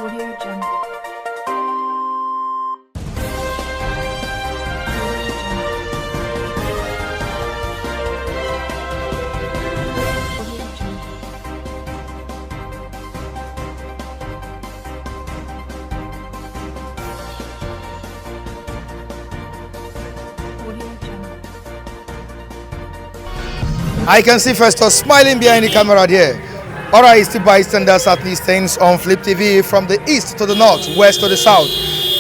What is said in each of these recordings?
Audio Jungle. Audio Jungle. Audio Jungle. I can see Festus smiling behind the camera there. Alright, it's the bystanders at least things on Flip TV from the east to the north, west to the south.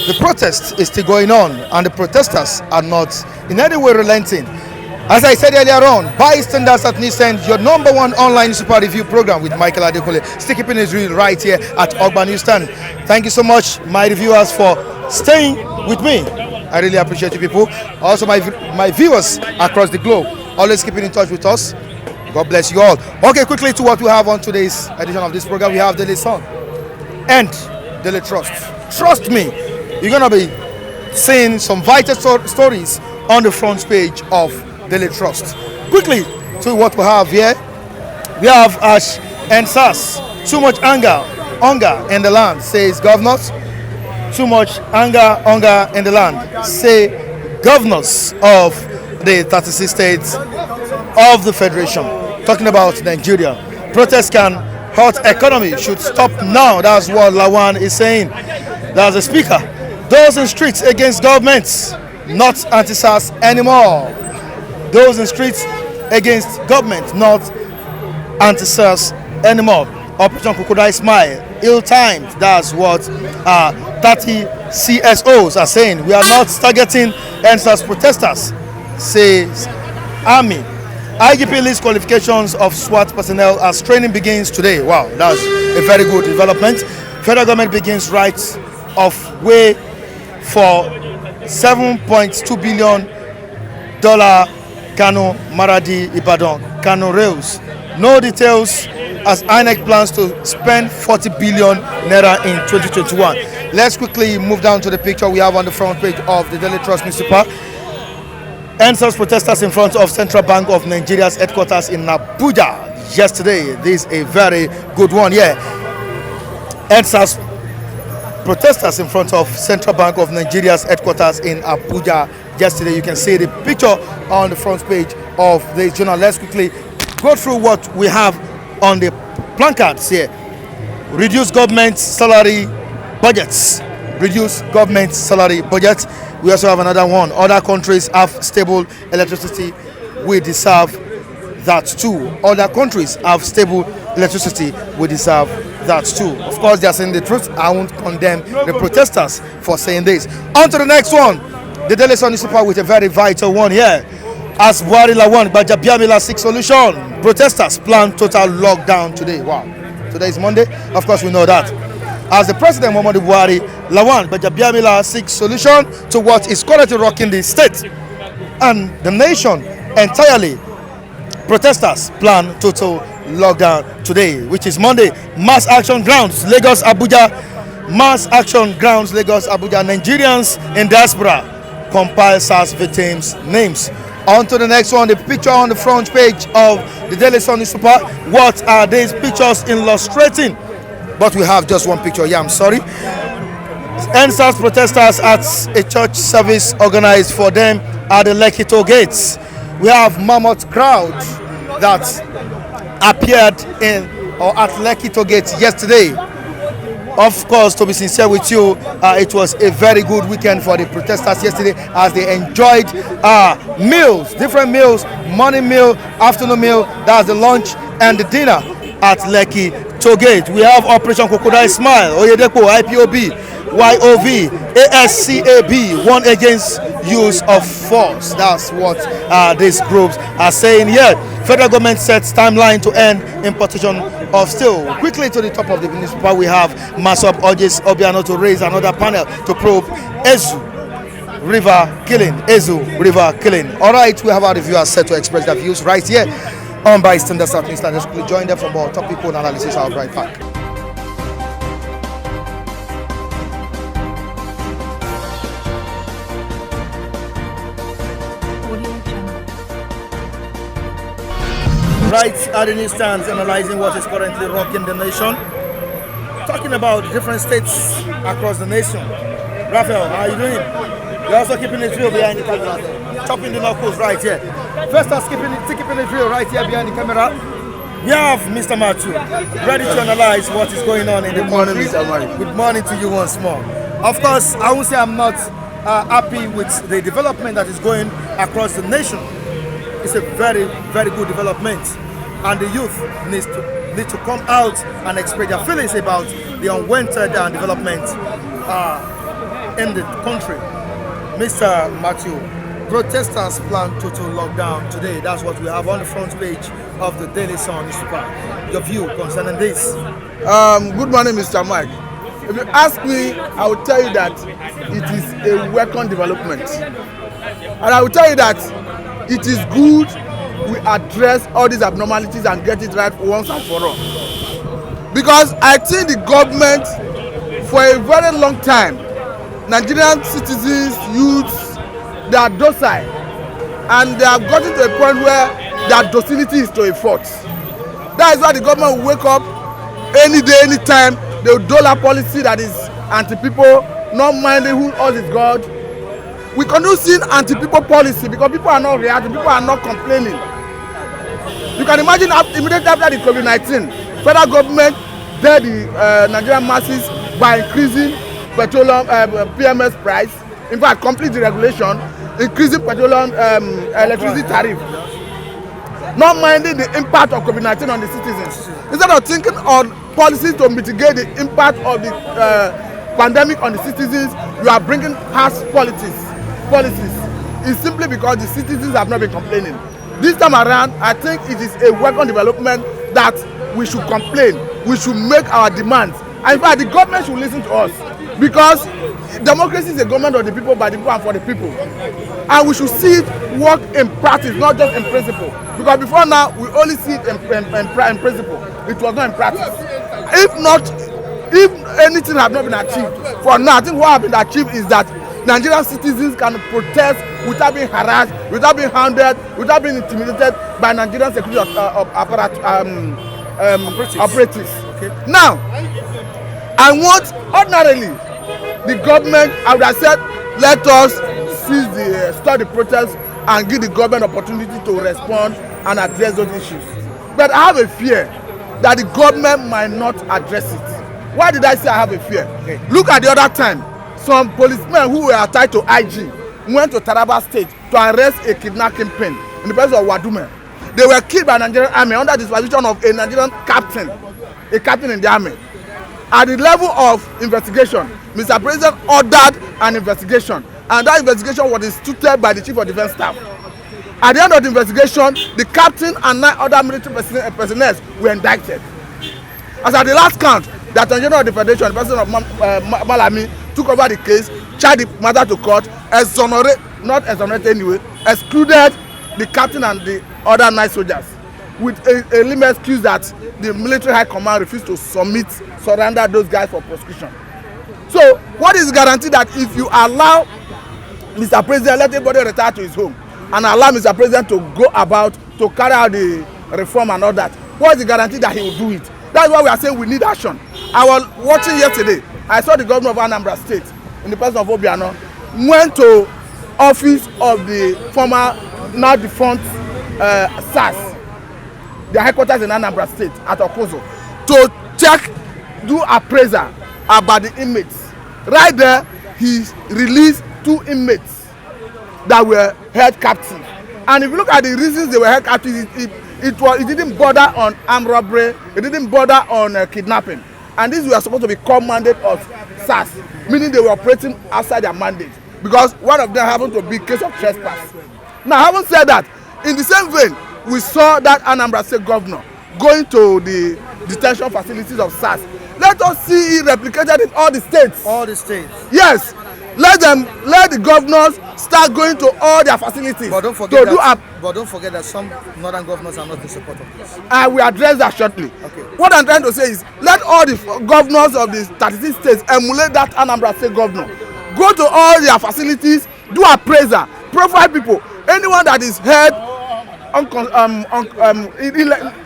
The protest is still going on and the protesters are not in any way relenting. As I said earlier on, bystanders at least send your number one online super review program with Michael Adekule. Still keeping his real right here at Ogba Newsstand. Thank you so much, my reviewers, for staying with me. I really appreciate you people. Also my viewers across the globe, always keeping in touch with us. God bless you all. Okay, quickly to what we have on today's edition of this program. We have Daily Sun and Daily Trust. Trust me, you're going to be seeing some vital stories on the front page of Daily Trust. Quickly to what we have here. We have Ash and Sass. Too much hunger in the land, says governors. Too much hunger in the land, say governors of the 36 states of the Federation. Talking about Nigeria. Protest can hurt economy, should stop now. That's what Lawan is saying. That's the speaker. Those in streets against governments, not anti-SARS anymore. Those in streets against government, not anti-SARS anymore. Operation Crocodile Smile, ill-timed. That's what 30 CSOs are saying. We are not targeting NSAS protesters, says Army. IGP lists qualifications of SWAT personnel as training begins today. Wow, that's a very good development. Federal government begins rights of way for $7.2 billion Kano Maradi Ibadan Kano rails. No details as INEC plans to spend 40 billion naira in 2021. Let's quickly move down to the picture we have on the front page of the Daily Trust newspaper. NSAS protesters in front of Central Bank of Nigeria's headquarters in Abuja yesterday. This is a very good one. Yeah, NSAS protesters in front of Central Bank of Nigeria's headquarters in Abuja yesterday. You can see the picture on the front page of the journal. Let's quickly go through what we have on the placards here. Reduce government salary budgets. Reduce government salary budgets. We also have another one. Other countries have stable electricity. We deserve that too. Other countries have stable electricity. We deserve that too. Of course, they are saying the truth. I won't condemn the protesters for saying this. On to the next one. The Daily Sun newspaper with a very vital one here. As Buhari Lawan Gbajabiamila seeks solution. Protesters plan total lockdown today. Wow. Today is Monday. Of course, we know that. As the President Muhammadu Buhari Lawan Gbajabiamila seeks solution to what is currently rocking the state and the nation entirely, protesters plan total lockdown today, which is Monday. Mass action grounds Lagos Abuja. Mass action grounds Lagos Abuja. Nigerians in diaspora compile SARS victims' names. On to the next one, the picture on the front page of the Daily Sun newspaper. What are these pictures illustrating? But we have just one picture. Yeah, I'm sorry. NSAS protesters at a church service organized for them at the Lekki toll gates. We have mammoth crowd that appeared in or at Lekki toll gates yesterday. Of course, to be sincere with you, it was a very good weekend for the protesters yesterday as they enjoyed meals, different meals, morning meal, afternoon meal, that's the lunch and the dinner at Lekki toll gate. We have Operation Crocodile Smile, Oyedepo, IPOB, YOV, ASCAB, one against use of force. That's what these groups are saying here. Federal government sets timeline to end importation of steel. Quickly to the top of the newspaper, we have Masop urges Obiano to raise another panel to probe Ezu River killing. Ezu River killing. All right, we have our reviewers set to express their views right here on Bystander South East. Let's quickly join them for more topical analysis. I'll be right back. Right at the newsstands, analyzing what is currently rocking the nation. talking about different states across the nation. Raphael, how are you doing? You're also keeping it real behind the camera. Chopping the knuckles right here. First, I'm keeping it real right here behind the camera. We have Mr. Matthew ready to analyze what is going on in the morning, Mr. Mari. Good morning to you once more. Of course, I won't say I'm not happy with the development that is going across the nation. It's a very, very good development, and the youth need to come out and express their feelings about the unwanted development in the country. Mr. Matthew, protesters plan total lockdown today. That's what we have on the front page of the Daily Sun newspaper. Your view concerning this? Good morning, Mr. Mike. If you ask me, I will tell you that it is a welcome development. And I will tell you that it is good we address all these abnormalities and get it right once and for all. Because I think the government, for a very long time, Nigerian citizens, youths, they are docile. And they have gotten to a point where their docility is to a fault. That is why the government will wake up any day, any time. They will dole a policy that is anti-people, not minding who all is God. We continue seeing anti-people policy because people are not reacting, people are not complaining. You can imagine immediately after the COVID-19, federal government dared the Nigerian masses by increasing petroleum PMS price, in fact complete deregulation, increasing petroleum electricity tariff, not minding the impact of COVID-19 on the citizens. Instead of thinking on policies to mitigate the impact of the pandemic on the citizens, you are bringing harsh policies. It's simply because the citizens have not been complaining. This time around, I think it is a welcome development that we should complain. We should make our demands. And in fact, the government should listen to us, because democracy is a government of the people, by the people, and for the people. And we should see it work in practice, not just in principle. Because before now, we only see it in principle. It was not in practice. If anything has not been achieved, for now, I think what has been achieved is that Nigerian citizens can protest without being harassed, without being hounded, without being intimidated by Nigerian security operatives. Okay. Now, I want, ordinarily, the government, I would have said, let us start the protest and give the government opportunity to respond and address those issues. But I have a fear that the government might not address it. Why did I say I have a fear? Okay. Look at the other time. Some policemen who were tied to IG went to Taraba State to arrest a kidnapping pin in the person of Wadume. They were killed by the Nigerian army under the supervision of a Nigerian captain, a captain in the army. At the level of investigation, Mr. President ordered an investigation, and that investigation was instituted by the Chief of Defence Staff. At the end of the investigation, the captain and 9 other military personnel were indicted. As at the last count, the Attorney General of the Federation, the President of Malami, took over the case, charged the matter to court, excluded the captain and the other 9 soldiers with a lame excuse that the military high command refused to surrender those guys for prosecution. So, what is the guarantee that if you allow Mr. President, let everybody retire to his home, and allow Mr. President to go about to carry out the reform and all that, what is the guarantee that he will do it? That's why we are saying we need action. I was watching yesterday. I saw the governor of Anambra State, in the person of Obiano, went to office of the former, now defunct SAS, the headquarters in Anambra State at Okozo, to check, do appraisal about the inmates. Right there, he released 2 inmates that were held captive. And if you look at the reasons they were held captive, it didn't bother on armed robbery, it didn't bother on kidnapping. And these were supposed to be core mandate of SAS, meaning they were operating outside their mandate, because one of them happened to be a case of trespass. Now, having said that, in the same vein, we saw that Anambra State governor going to the detention facilities of SAS. Let us see it replicated in all the states. All the states. Yes. Let the governors start going to all their facilities. But don't forget that some northern governors are not in support of this. I will address that shortly. Okay. What I'm trying to say is, let all the governors of the 36 states emulate that Anambra State governor. Go to all their facilities, do appraisal, profile people. Anyone that is held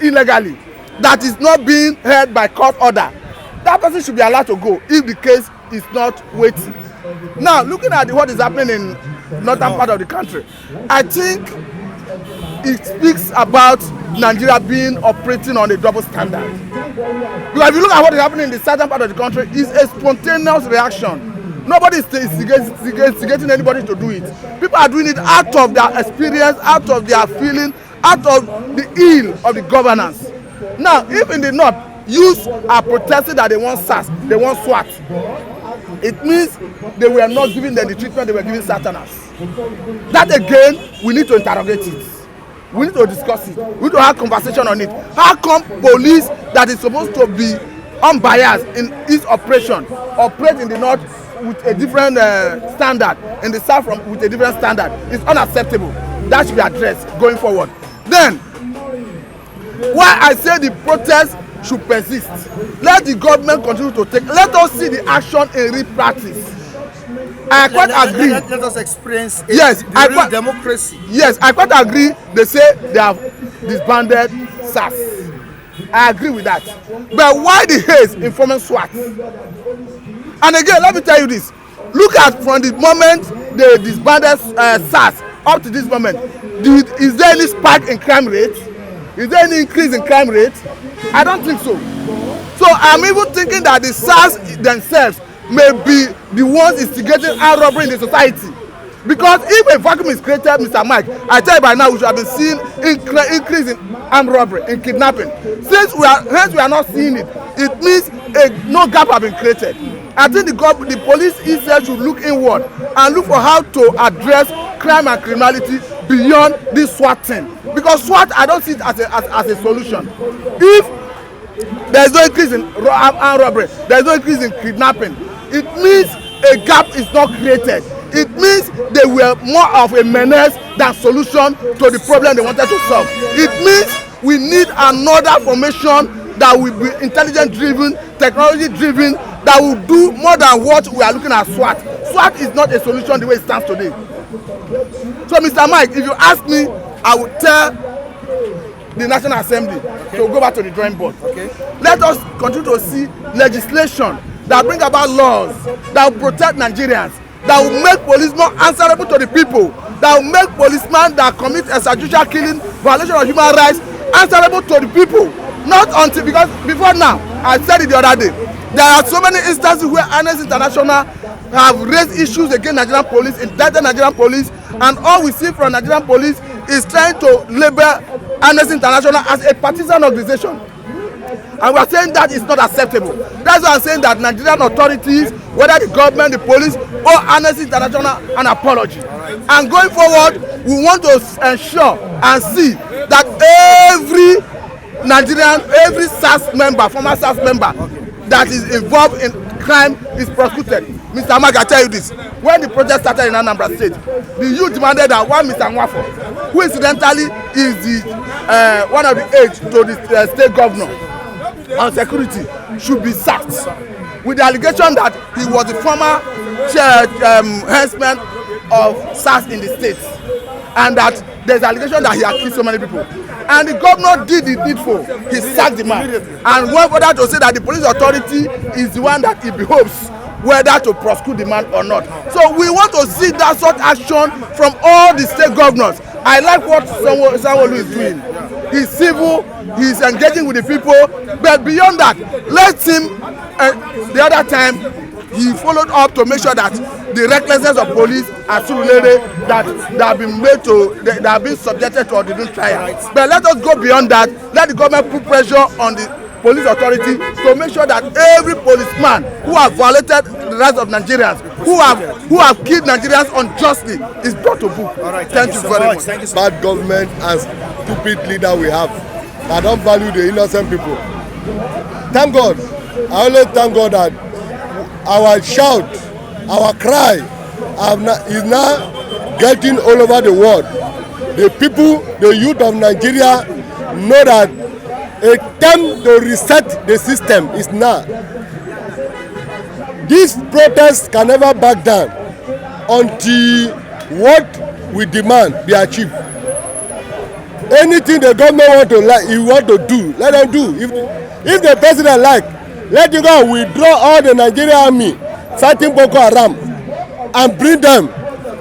illegally, that is not being held by court order, that person should be allowed to go if the case is not waiting. Now, looking at what is happening in northern part of the country, I think it speaks about Nigeria being operating on a double standard. Because if you look at what is happening in the southern part of the country, it's a spontaneous reaction. Nobody is instigating anybody to do it. People are doing it out of their experience, out of their feeling, out of the ill of the governance. Now, if in the north, youths are protesting that they want SARS, they want SWAT, it means they were not giving them the treatment they were giving Southerners. That again, we need to interrogate it. We need to discuss it. We need to have conversation on it. How come police that is supposed to be unbiased in its operation operate in the north with a different standard, in the south with a different standard? It's unacceptable. That should be addressed going forward. Then, why I say the protest should persist, let the government continue to take, let us see the action in real practice. I quite agree. Let us experience yes, the real democracy. Yes, I quite agree. They say they have disbanded SARS. I agree with that. But why the haste in forming SWAT? And again, let me tell you this. Look at from the moment they disbanded SARS up to this moment. Is there any spike in crime rate? Is there any increase in crime rate? I don't think so. So I'm even thinking that the SARS themselves may be the ones instigating armed robbery in the society. Because if a vacuum is created, Mr. Mike, I tell you by now we should have been seeing increase in armed robbery, in kidnapping. Since we are not seeing it, it means no gap has been created. I think the police itself should look inward and look for how to address crime and criminality beyond this SWAT thing. Because SWAT, I don't see it as a solution. If there is no increase in armed robbery, there is no increase in kidnapping, it means a gap is not created. It means they were more of a menace than solution to the problem they wanted to solve. It means we need another formation that will be intelligent driven, technology driven, that will do more than what we are looking at SWAT. SWAT is not a solution the way it stands today. So Mr. Mike, if you ask me, I will tell the National Assembly to go back to the drawing board. Let us continue to see legislation that bring about laws that will protect Nigerians, that will make police more answerable to the people, that will make policemen that commit extrajudicial killing, violation of human rights, answerable to the people. Not until, because before now, I said it the other day, there are so many instances where Amnesty International have raised issues against Nigerian police, indicted Nigerian police, and all we see from Nigerian police is trying to label Amnesty International as a partisan organization. And we are saying that is not acceptable. That's why I'm saying that Nigerian authorities, whether the government, the police, or Amnesty International, an apology. And going forward, we want to ensure and see that every Nigerian, every SARS member, former SARS member, that is involved in crime is prosecuted. Mr. Mike, I tell you this. When the protest started in Anambra State, the youth demanded that one Mr. Nwafo, who incidentally is the one of the aides to the state governor on security, should be sacked with the allegation that he was the former henchman of SARS in the state, and that there's allegation that he had killed so many people. And the governor did the needful. He sacked the man and went further to say that the police authority is the one that it behoves whether to prosecute the man or not. So we want to see that sort of action from all the state governors. I like what Sanwo-Olu is doing. He's civil, he's engaging with the people, but beyond that, let him, the other time, he followed up to make sure that the recklessness of police and Surulere that have been made to, that have been subjected to ordinary trial. But let us go beyond that. Let the government put pressure on the police authority to make sure that every policeman who have violated the rights of Nigerians, who have killed Nigerians unjustly, is brought to book. Thank you very much. Thank you. Bad government and stupid leader we have that don't value the innocent people. Thank God. I always thank God that our shout, our cry is now getting all over the world. The people, the youth of Nigeria know that a time to reset the system is now. This protest can never back down until what we demand be achieved. Anything the government want to do, let them do. If the president like, let him go and withdraw all the Nigerian army fighting Boko Haram and bring them,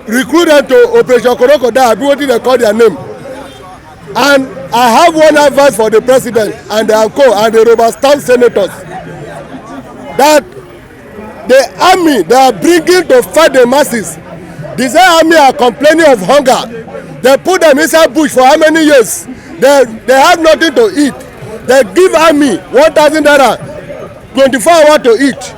recruit them to Operation Korokoda, wetin they call their name. And I have one advice for the president and the ANCO and the Rivers State senators, that the army they are bringing to fight the masses, the same army are complaining of hunger. They put them inside bush for how many years? They have nothing to eat. They give army 1,000 naira 24 hours to eat.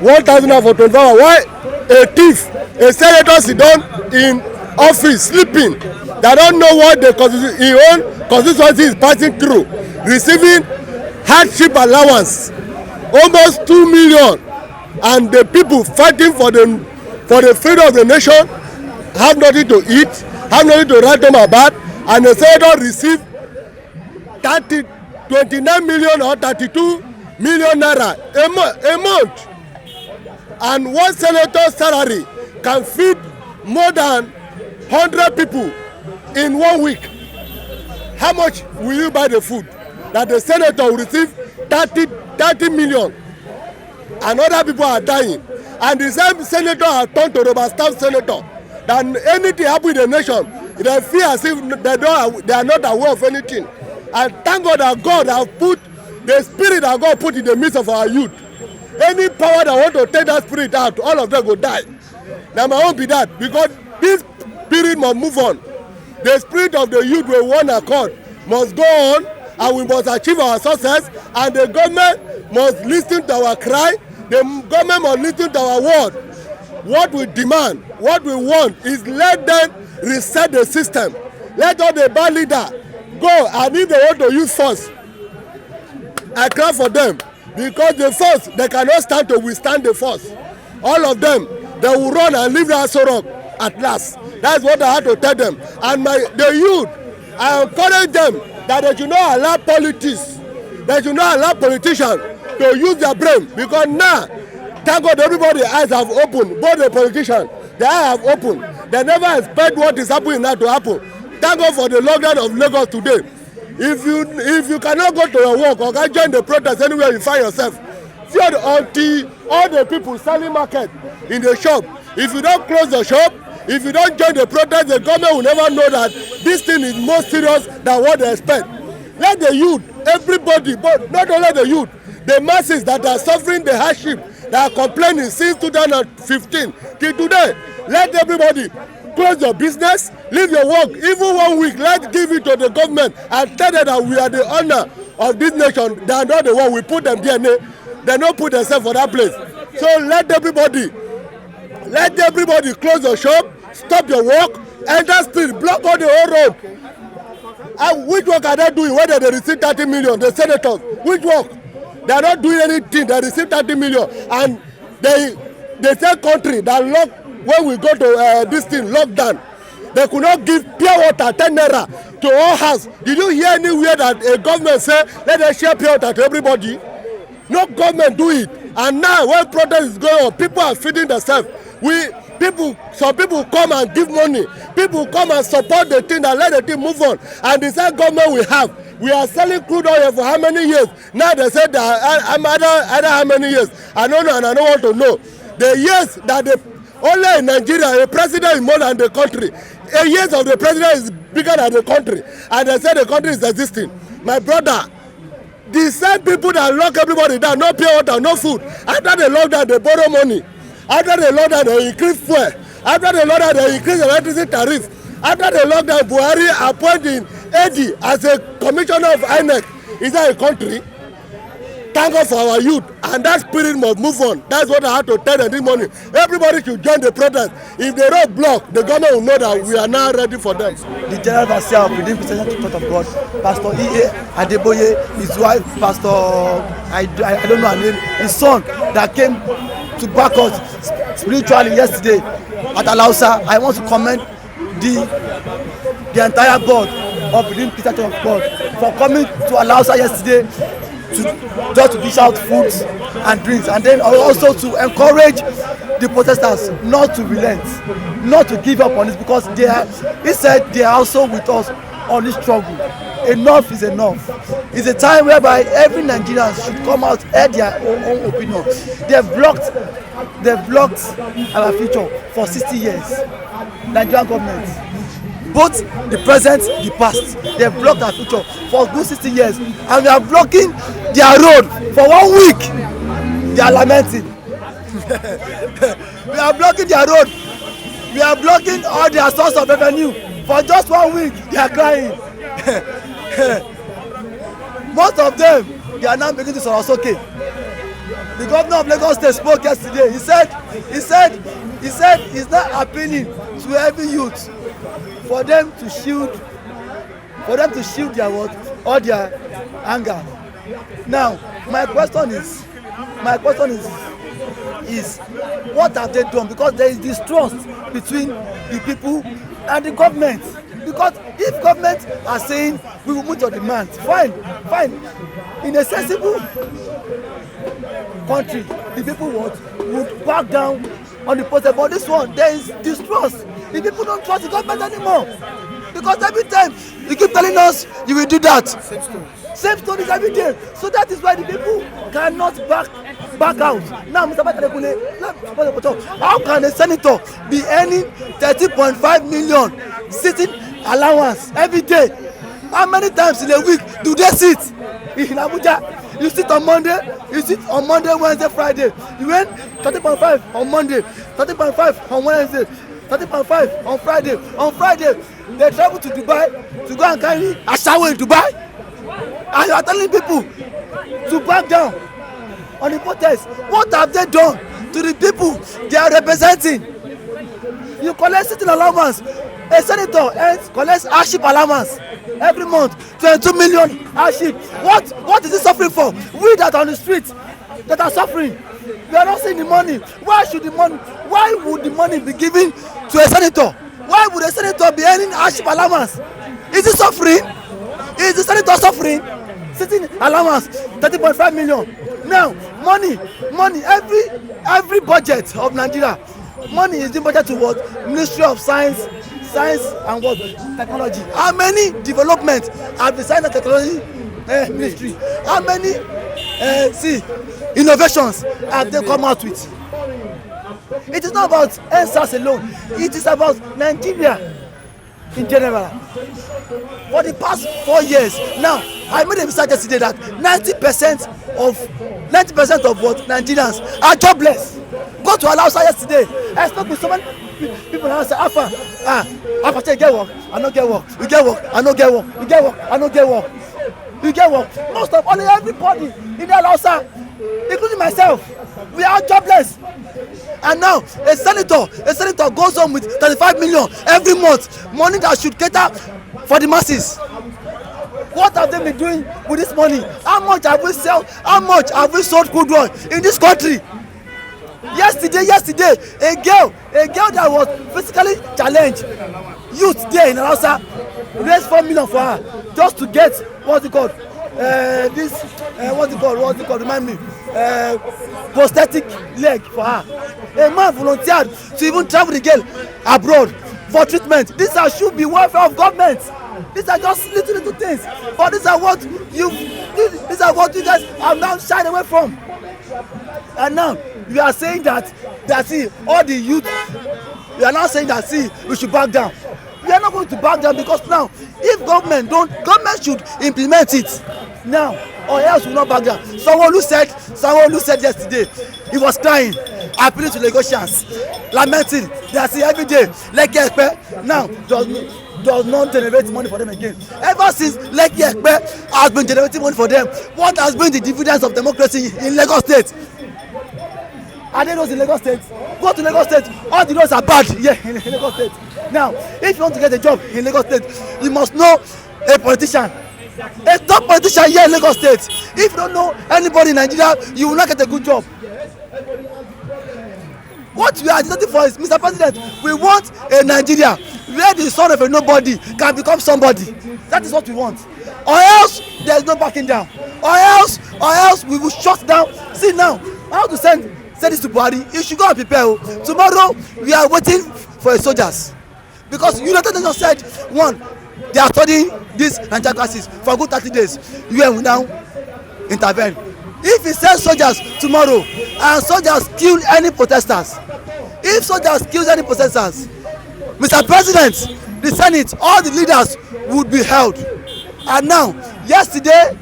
1,000 naira for 24 hours. Why a thief, a senator sit down in office sleeping? They don't know what the his own constituency is passing through, receiving hardship allowance, almost 2 million, and the people fighting for the freedom of the nation have nothing to eat, have nothing to write them about, and the senator receive 29 million or 32 million naira a month, and one senator's salary can feed more than 100 people in 1 week. How much will you buy the food that the senator will receive? 30 million, and other people are dying, and the same senator has turned to Rivers State senator. That anything happen in the nation, they feel as if they are not aware of anything. And thank God that God has put the spirit that God put in the midst of our youth. Any power that want to take that spirit out, all of them go die. Now my own be that, because this spirit must move on. The spirit of the youth with one accord must go on, and we must achieve our success, and the government must listen to our cry. The government must listen to our word. What we demand, what we want is let them reset the system. Let all the bad leaders go, and if they want to use force, I cry for them, because the force, they cannot stand to withstand the force. All of them, they will run and leave the Aso Rock at last. That's what I have to tell them. And the youth, I encourage them that they should not allow politics, they should not allow politicians to use their brain, because now, thank God everybody's eyes have opened, both the politicians, their eyes have opened. They never expect what is happening now to happen. Thank God for the lockdown of Lagos today. If you cannot go to your work or can join the protest anywhere you find yourself, fear until all the people selling market in the shop, if you don't close the shop, if you don't join the protest, the government will never know that this thing is more serious than what they expect. Let the youth, everybody, but not only the youth, the masses that are suffering the hardship, that are complaining since 2015 till today, let everybody close your business, leave your work, even 1 week. Let's give it to the government and tell them that we are the owner of this nation. They are not the one we put them there. They don't put themselves for that place. So let everybody close your shop, stop your work, enter street, block all the whole road. And which work are they doing? Whether they receive 30 million, the senators, which work? They are not doing anything. They receive 30 million, and they say country that lock, when we go to this thing lockdown, they could not give pure water 10 naira to all house. Did you hear anywhere that a government say let us share pure water to everybody? No government do it. And now when protest is going on, people are feeding themselves. Some people come and give money. People come and support the thing and let the thing move on. And the same government we have. We are selling crude oil for how many years? Now they said that other how many years? I don't know, and I don't want to know. The years that only in Nigeria, a president is more than the country. A years of the president is bigger than the country. And they say the country is existing. My brother, the same people that lock everybody down, no pure water, no food. After the lockdown, they borrow money. After the lockdown, they increase fuel. After the lockdown, they increase the electricity tariff. After the lockdown, Buhari appointed AD as a commissioner of INEC. Is that a country? Thank God for our youth, and that spirit must move on. That's what I had to tell them this morning. Everybody should join the protest. If the road block, the government will know that we are now ready for them. The general overseer of Redeemed Christian Church of God, Pastor E.A. Adeboye, his wife, Pastor, I don't know her name, his son that came to back us spiritually yesterday at Alausa. I want to commend the entire board of Redeemed Christian Church of God for coming to Alausa yesterday to dish out foods and drinks, and then also to encourage the protesters not to relent, not to give up on this, because he said they are also with us on this struggle. enough is enough. It's a time whereby every Nigerian should come out, air their own opinion. They've blocked our future for 60 years. Nigerian government, both the present, the past, they've blocked our future for good 60 years, and we are blocking their road for 1 week. They are lamenting. We are blocking their road. We are blocking all their source of revenue for just 1 week. They are crying. Most of them, they are now beginning to Sorosoke. The governor of Lagos State spoke yesterday. He said he's not appealing to every youth for them to shield their what, all their anger. Now, my question is what have they done? Because there is distrust between the people and the government. Because if government are saying we will meet your demand, fine. In a sensible country, the people would back down on the protest. But this one, there is distrust. The people don't trust the government anymore. Because every time you keep telling us you will do that. Same stories every day. So that is why the people cannot back out. Now, Mr. Batalekule, how can a senator be earning 30.5 million sitting allowance every day? How many times in a week do they sit in Abuja? You sit on Monday, Wednesday, Friday. You earn 30.5 on Monday, 30.5 on Wednesday, 30.5 on Friday. On Friday, they travel to Dubai to go and carry a shower in Dubai. And you are telling people to back down on the protest. What have they done to the people they are representing? You collect sitting allowance. A senator collects hardship allowance every month, 22 million hardship. What is he suffering for? We that are on the street that are suffering, we are not seeing the money. Why would the money be given to a senator? Why would a senator be earning hardship allowance? Is he suffering? Is the senator suffering? Sitting allowance 30.5 million. Now money every budget of Nigeria, money is being budgeted to what? Ministry of Science and what? Technology. How many developments have the Science and Technology ministry? How many innovations have they come out with? It is not about NSAS alone. It is about Nigeria in general. For the past 4 years now, I made a research yesterday that 90% of what Nigerians are jobless. Go to Alausa yesterday. I spoke with so many people and I said, Alpha, you get work, I no get work. You get work, I no get work. You get work, I no get work. You get work. Most of only everybody in the Alausa, including myself, we are jobless. And now a senator goes home with 35 million every month, money that should cater for the masses. What have they been doing with this money? How much have we sold crude oil in this country? Yesterday, a girl that was physically challenged, youth there in Alausa, raised 4 million for her just to get what's it called? Remind me. Prosthetic leg for her. A man volunteered to even travel the girl abroad for treatment. These should be welfare of government. These are just little things, but these are what you guys have now shied away from. And now you are saying that see all the youth. You are now saying that see we should back down. We are not going to back down because now if government should implement it now or else we will not back down. Sanwo-Olu said yesterday he was crying, appealing to Lagosians, lamenting that see every day Lekki Epe now does not generate money for them again. Ever since Lekki Epe has been generating money for them, what has been the dividends of democracy in Lagos State? Are there roads in Lagos State? Go to Lagos State, all the roads are bad here in Lagos State. Now, if you want to get a job in Lagos State, you must know a politician. A top politician here in Lagos State. If you don't know anybody in Nigeria, you will not get a good job. What we are agitating for is, Mr. President, we want a Nigeria where the son of a nobody can become somebody. That is what we want. Or else there is no backing down. Or else we will shut down. See now, how to send this to Buhari? You should go and prepare. Tomorrow we are waiting for soldiers. Because United Nations said, one, they are studying this Nigeria crisis for good 30 days. UN will now intervene. If he sends soldiers tomorrow and soldiers kill any protesters, if soldiers kill any protesters, Mr. President, the Senate, all the leaders would be held. And now, yesterday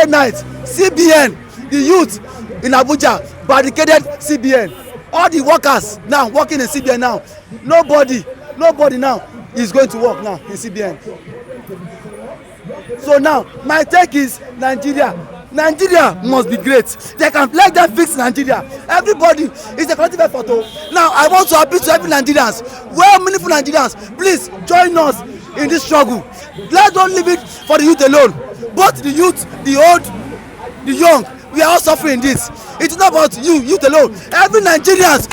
night, CBN, the youth in Abuja barricaded CBN. All the workers now working in CBN now, nobody now is going to work now in CBN. So now, my take is Nigeria must be great. They can let them fix Nigeria. Everybody is a collective effort. Now I want to appeal to every Nigerians, well-meaningful Nigerians, please join us in this struggle. Let's don't leave it for the youth alone. Both the youth, the old, the young, we are all suffering this. It's not about youth alone. Every Nigerians,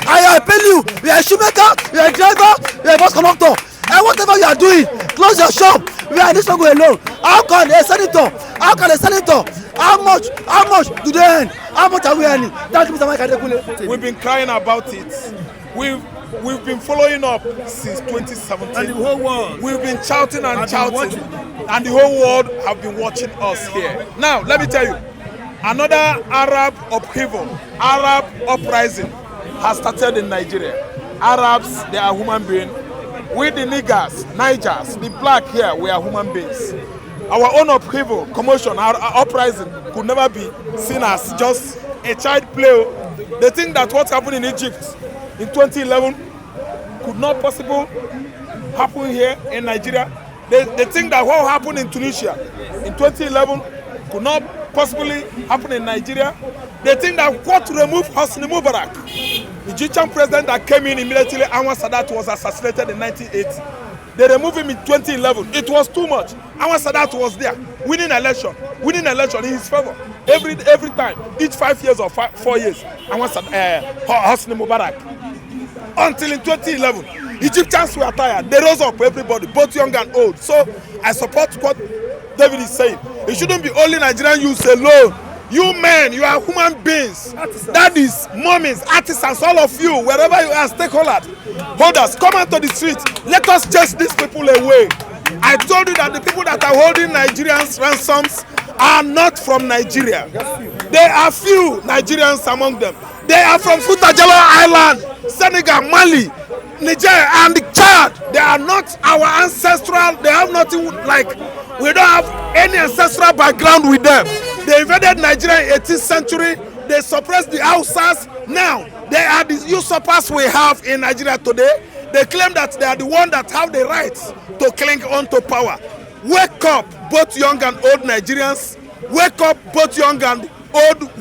I appeal you. You are a shoemaker, you are a driver, you are a bus conductor. And whatever you are doing, close your shop. We are in this struggle alone. How can a senator, how much do they earn? How much are we earning? Thank you, Mr. Mike Adekule. We've been crying about it. We've been following up since 2017. And the whole world. We've been shouting and shouting. And the whole world have been watching us here. Now, let me tell you, another Arab upheaval, Arab uprising has started in Nigeria. Arabs, they are human beings. We the niggers, Nigers, the black here, we are human beings. Our own upheaval, commotion, our uprising could never be seen as just a child play. They think that what happened in Egypt in 2011 could not possibly happen here in Nigeria. They think that what happened in Tunisia in 2011 could not possibly happen in Nigeria. They think that what to remove Hosni Mubarak, the Egyptian president that came in immediately Anwar Sadat was assassinated in 1980. They removed him in 2011. It was too much. Anwar Sadat was there, winning election in his favor. Every time, each 5 years or 4 years, Hosni Mubarak. Until in 2011, Egyptians were tired. They rose up, everybody, both young and old. So I support what David is saying. It shouldn't be only Nigerian youths alone. You men, you are human beings. Daddies, mommies, artisans, all of you, wherever you are, stakeholders, holders, come out to the street. Let us chase these people away. I told you that the people that are holding Nigerians ransoms are not from Nigeria. There are few Nigerians among them. They are from Futajala Island, Senegal, Mali, Niger, and Chad. They are not our ancestral. They have nothing like. We don't have any ancestral background with them. They invaded Nigeria in 18th century. They suppressed the Hausas. Now, they are the usurpers we have in Nigeria today. They claim that they are the ones that have the rights to cling on to power. Wake up, both young and old Nigerians. Wake up, both young and old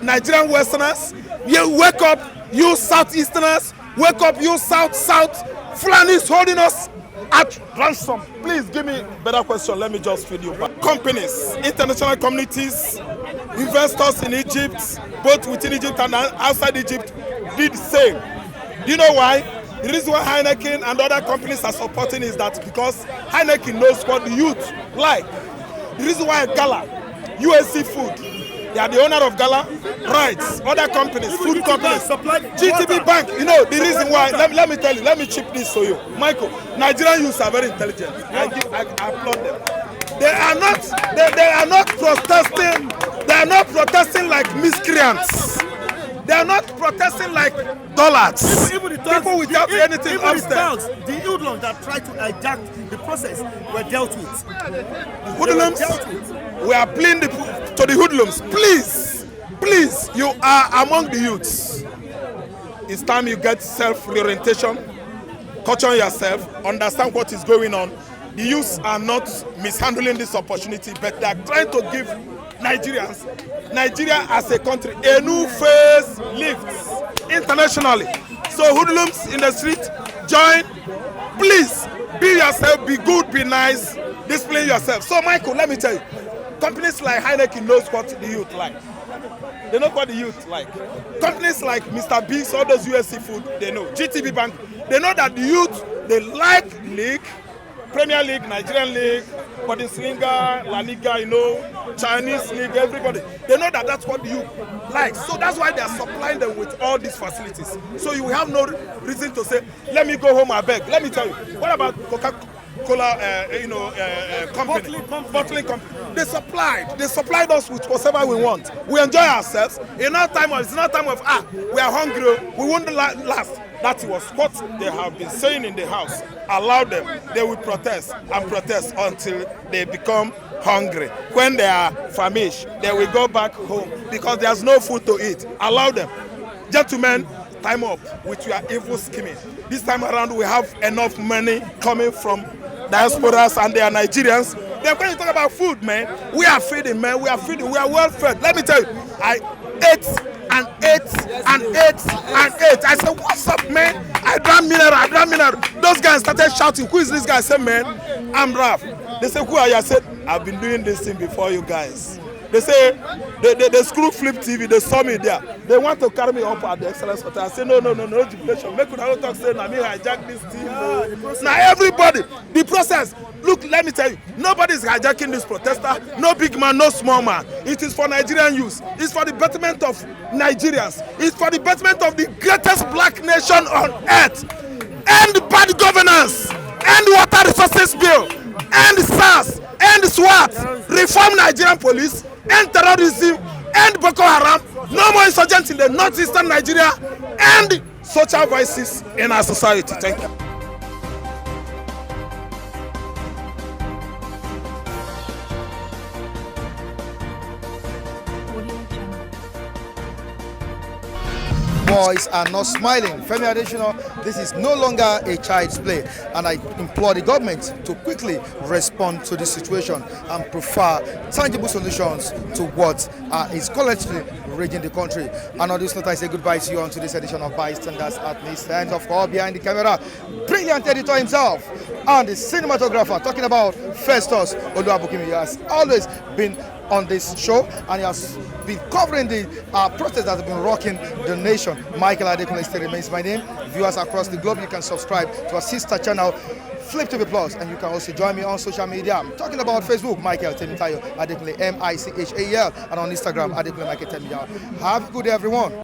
Nigerian Westerners. You wake up, you Southeasterners. Wake up, you South. Fulani is holding us at ransom. Please give me a better question. Let me just feed you back. Companies, international communities, investors in Egypt, both within Egypt and outside Egypt, did the same. Do you know why? The reason why Heineken and other companies are supporting is that because Heineken knows what the youth like. The reason why Gala, USC Food, they are the owner of Gala, right? Other companies, food companies, GTB Bank. You know the reason why. Let me tell you. Let me chip this to you, Michael. Nigerian youths are very intelligent. I applaud them. They are not protesting. They are not protesting like miscreants. They are not protesting like dullards. People without anything upstairs. The hoodlums that tried to hijack the process were dealt with. Hoodlums. We are pleading to the hoodlums. Please, you are among the youths. It's time you get self-reorientation, caution yourself, understand what is going on. The youths are not mishandling this opportunity, but they are trying to give Nigeria as a country, a new face lift internationally. So hoodlums in the street, join. Please, be yourself, be good, be nice, display yourself. So Michael, let me tell you, companies like Heineken knows what the youth like. They know what the youth like. Companies like Mr. Biggs, all those USC Food, they know. GTB Bank, they know that the youth, they like league, Premier League, Nigerian League, Bundesliga, La Liga, you know, Chinese league, everybody. They know that that's what you like. So that's why they are supplying them with all these facilities. So you have no reason to say, let me go home, I beg. Let me tell you, what about Coca-Cola, company, bottling company? They supplied us with whatever we want. We enjoy ourselves. It's not time of we are hungry, we won't last. That was what they have been saying in the house. Allow them. They will protest and protest until they become hungry. When they are famished, they will go back home because there's no food to eat. Allow them. Gentlemen, time up with your evil scheming. This time around, we have enough money coming from diasporas and they are Nigerians. They're going to talk about food, man. We are feeding, man. We are feeding. We are well fed. Let me tell you, I ate and ate and ate and ate. I said, what's up, man? I drank mineral. Those guys started shouting, who is this guy? I said, man, I'm Raf. They said, who are you? I said, I've been doing this thing before you guys. They say, they screw Flip TV, they saw me there. They want to carry me up at the Excellence Hotel. I say, no, jubilation. Make una talk, say, na me hijack this thing. Now everybody, the process. Look, let me tell you, nobody is hijacking this protester. No big man, no small man. It is for Nigerian youth. It's for the betterment of Nigerians. It's for the betterment of the greatest black nation on earth. End bad governance. End water resources bill. End SARS. End SWAT. Reform Nigerian police. End terrorism. End Boko Haram. No more insurgents in the northeastern Nigeria. End social vices in our society. Thank you. Boys are not smiling. Femi Adesina, this is no longer a child's play, and I implore the government to quickly respond to this situation and prefer tangible solutions to what is currently raging the country. And on this note, I say goodbye to you on today's edition of Bystanders at Least. And of course, behind the camera, brilliant editor himself and the cinematographer, talking about Festus Oluwabukimi. He has always been on this show and he has been covering the protests that have been rocking the nation. Michael Adekunle still remains my name. Viewers across the globe, you can subscribe to our sister channel Flip TV Plus, and you can also join me on social media. I'm talking about Facebook, Michael Temitayo Adekunle, Michael, and on Instagram, Adekunle Michael Temitayo. Have a good day, everyone.